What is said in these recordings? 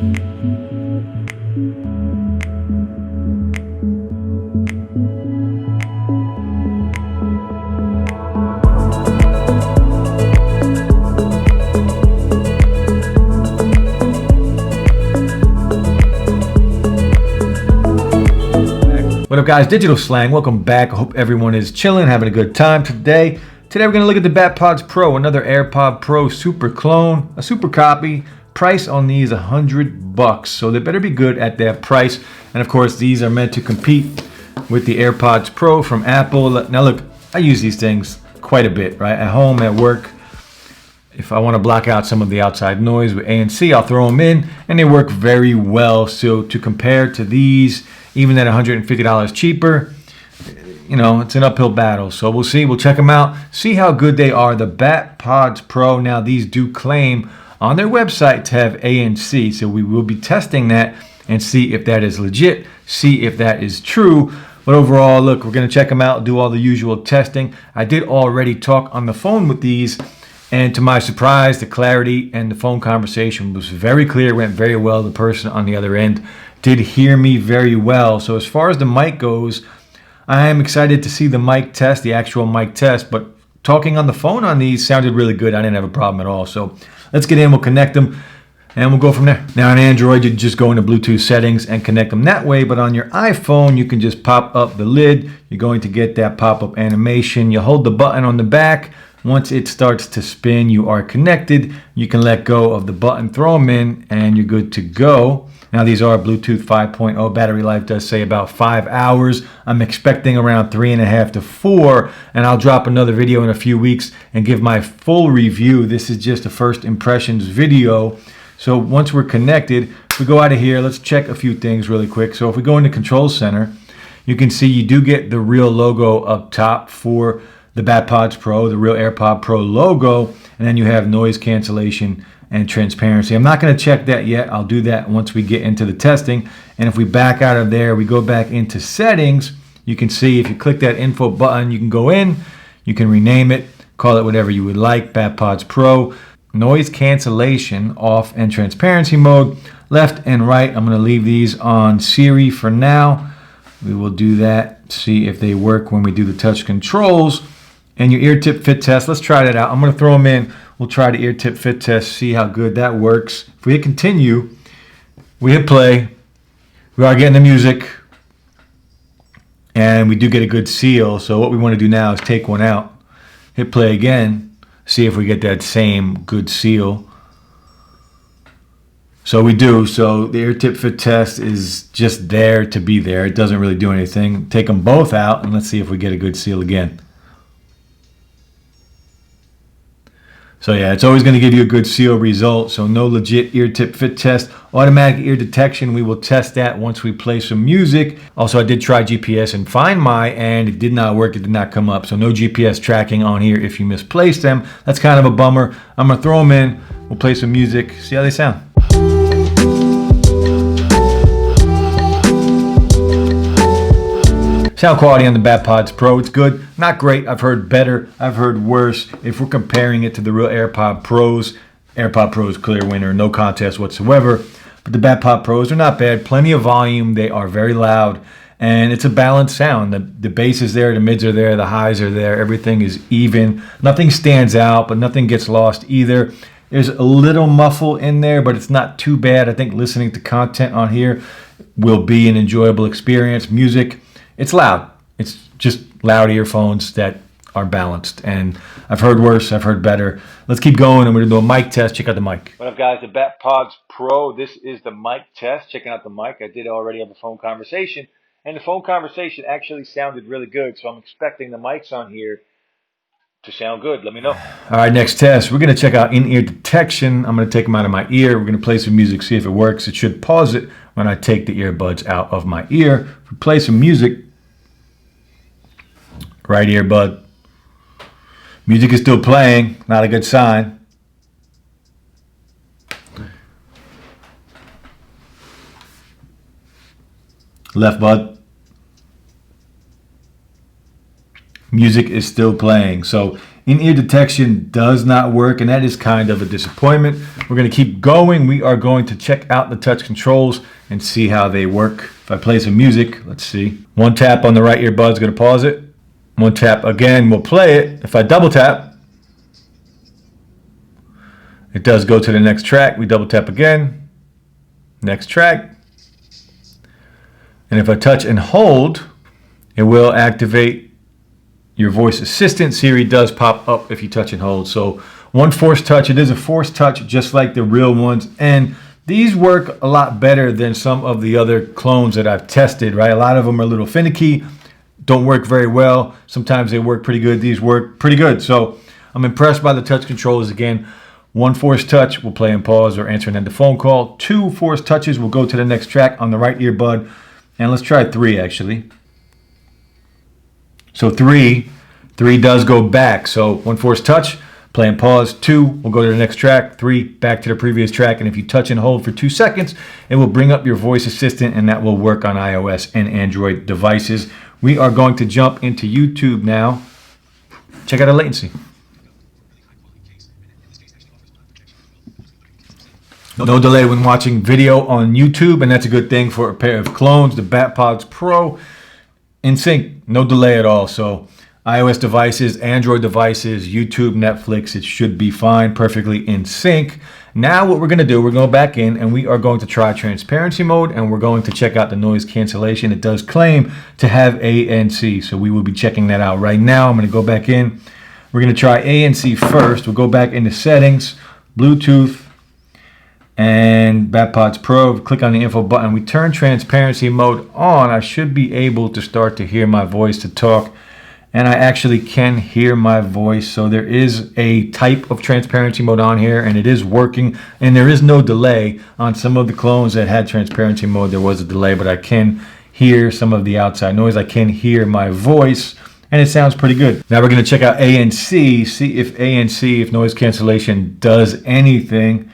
What up, guys? Digital Slang. Welcome back. I hope everyone is chilling, having a good time today. Today we're going to look at the BatPods Pro, another AirPod Pro super clone, a super copy. Price on these $100, so they better be good at that price. And of course, these are meant to compete with the AirPods Pro from Apple. Now look, I use these things quite a bit, right? At home, at work. If I want to block out some of the outside noise with ANC, I'll throw them in, and they work very well. So to compare to these, even at $150 cheaper, you know, it's an uphill battle. So we'll see. We'll check them out, see how good they are. The BatPods Pro, now these do claim on their website to have ANC, so we will be testing that and see if that is legit, see if that is true. But overall, look, we're going to check them out, do all the usual testing. I did already talk on the phone with these, and to my surprise, the clarity and the phone conversation was very clear, went very well. The person on the other end did hear me very well. So as far as the mic goes, I am excited to see the mic test, the actual mic test, but talking on the phone on these sounded really good. I didn't have a problem at all. So let's get in, we'll connect them, and we'll go from there. Now on Android, you just go into Bluetooth settings and connect them that way, but on your iPhone, you can just pop up the lid. You're going to get that pop-up animation. You hold the button on the back. Once it starts to spin, you are connected. You can let go of the button, throw them in, and you're good to go. Now these are Bluetooth 5.0. Battery life does say about 5 hours. I'm expecting around 3.5 to 4, and I'll drop another video in a few weeks and give my full review. This is just a first impressions video. So once we're connected, if we go out of here, let's check a few things really quick. So if we go into Control Center, you can see you do get the real logo up top for the BatPods Pro, the real AirPod Pro logo, and then you have noise cancellation and transparency. I'm not going to check that yet. I'll do that once we get into the testing. And if we back out of there, we go back into settings, you can see if you click that info button, you can go in, you can rename it, call it whatever you would like, BatPods Pro. Noise cancellation off and transparency mode, left and right. I'm going to leave these on Siri for now. We will do that, see if they work when we do the touch controls. And your ear tip fit test, let's try that out. I'm going to throw them in. We'll try the ear tip fit test, see how good that works. If we hit continue, we hit play, we are getting the music, and we do get a good seal. So what we want to do now is take one out, hit play again, see if we get that same good seal. So we do. So the ear tip fit test is just there to be there. It doesn't really do anything. Take them both out, and let's see if we get a good seal again. So yeah, it's always going to give you a good seal result. So no legit ear tip fit test. Automatic ear detection, we will test that once we play some music. Also, I did try GPS and Find My, and it did not work. It did not come up. So no GPS tracking on here if you misplaced them. That's kind of a bummer. I'm going to throw them in. We'll play some music. See how they sound. Sound quality on the BatPods Pro, it's good. Not great. I've heard better. I've heard worse. If we're comparing it to the real AirPod Pros, AirPod Pros clear winner, no contest whatsoever. But the BatPod Pros are not bad. Plenty of volume. They are very loud, and it's a balanced sound. The bass is there, the mids are there, the highs are there. Everything is even. Nothing stands out, but nothing gets lost either. There's a little muffle in there, but it's not too bad. I think listening to content on here will be an enjoyable experience. Music, it's loud. It's just loud earphones that are balanced. And I've heard worse, I've heard better. Let's keep going, and we're going to do a mic test. Check out the mic. What up, guys? The BatPods Pro. This is the mic test. Checking out the mic. I did already have a phone conversation, and the phone conversation actually sounded really good. So I'm expecting the mics on here to sound good. Let me know. All right, next test. We're going to check out in-ear detection. I'm going to take them out of my ear. We're going to play some music, see if it works. It should pause it when I take the earbuds out of my ear. If we play some music, right earbud. Music is still playing. Not a good sign. Left bud. music is still playing. So in-ear detection does not work, and that is kind of a disappointment. We're going to keep going. We are going to check out the touch controls and see how they work. If I play some music, let's see. One tap on the right earbud is going to pause it. One tap again will play it. If I double tap, it does go to the next track. We double tap again. Next track. And if I touch and hold, it will activate your voice assistant. Siri does pop up if you touch and hold. So one force touch. It is a force touch just like the real ones. And these work a lot better than some of the other clones that I've tested, right? A lot of them are a little finicky, don't work very well. Sometimes they work pretty good. These work pretty good. So I'm impressed by the touch controls. Again, one force touch will play and pause or answer and end the phone call. Two force touches will go to the next track on the right earbud. And let's try three actually. So three does go back. So one force touch, play and pause. Two will go to the next track. Three back to the previous track. And if you touch and hold for 2 seconds, it will bring up your voice assistant, and that will work on iOS and Android devices. We are going to jump into YouTube now. Check out the latency. No delay when watching video on YouTube, and that's a good thing for a pair of clones, the BatPods Pro. In sync, no delay at all. So iOS devices, Android devices, YouTube, Netflix, it should be fine, perfectly in sync. Now what we're going to do, we're going to go back in and we are going to try transparency mode, and we're going to check out the noise cancellation. It does claim to have ANC, so we will be checking that out right now. I'm going to go back in. We're going to try ANC first. We'll go back into settings, Bluetooth, and BatPods Pro. Click on the info button. We turn transparency mode on. I should be able to start to hear my voice to talk, and I actually can hear my voice. So there is a type of transparency mode on here, and it is working, and there is no delay. On some of the clones that had transparency mode, there was a delay, but I can hear some of the outside noise. I can hear my voice, and it sounds pretty good. Now we're going to check out ANC, see if noise cancellation does anything.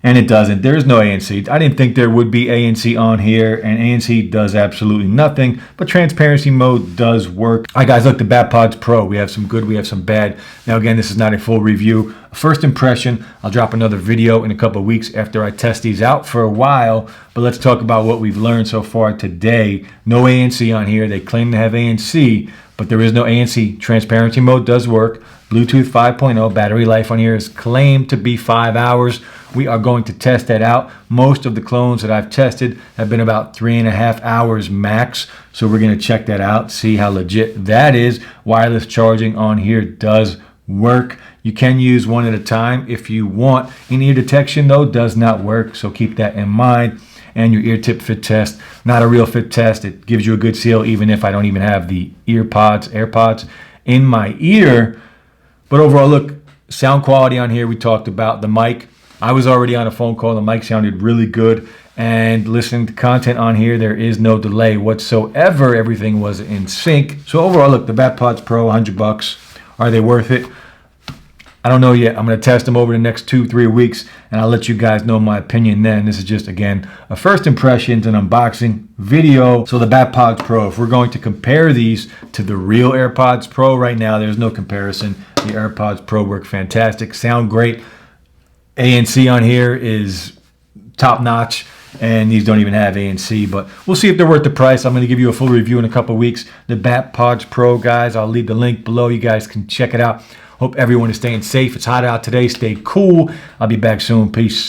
And it doesn't. There is no ANC. I didn't think there would be ANC on here, and ANC does absolutely nothing, but transparency mode does work. All right, guys, look, the BatPods Pro. We have some good, we have some bad. Now, again, this is not a full review. First impression, I'll drop another video in a couple of weeks after I test these out for a while, but let's talk about what we've learned so far today. No ANC on here. They claim to have ANC, but there is no ANC. Transparency mode does work. Bluetooth 5.0, battery life on here is claimed to be 5 hours. We are going to test that out. Most of the clones that I've tested have been about 3.5 hours max. So we're going to check that out, see how legit that is. Wireless charging on here does work. You can use one at a time if you want. In-ear detection, though, does not work. So keep that in mind. And your ear tip fit test, not a real fit test. It gives you a good seal even if I don't even have the AirPods in my ear. But overall, look, sound quality on here, we talked about the mic. I was already on a phone call. The mic sounded really good. And listening to content on here, there is no delay whatsoever. Everything was in sync. So overall, look, the BatPods Pro, $100. Are they worth it? I don't know yet. I'm going to test them over the next 2-3 weeks, and I'll let you guys know my opinion then. This is just, again, a first impressions and unboxing video. So the BatPods Pro, if we're going to compare these to the real AirPods Pro right now, there's no comparison. The AirPods Pro work fantastic, sound great. ANC on here is top notch, and these don't even have ANC, but we'll see if they're worth the price. I'm going to give you a full review in a couple of weeks. The BatPods Pro, guys, I'll leave the link below. You guys can check it out. Hope everyone is staying safe. It's hot out today. Stay cool. I'll be back soon. Peace.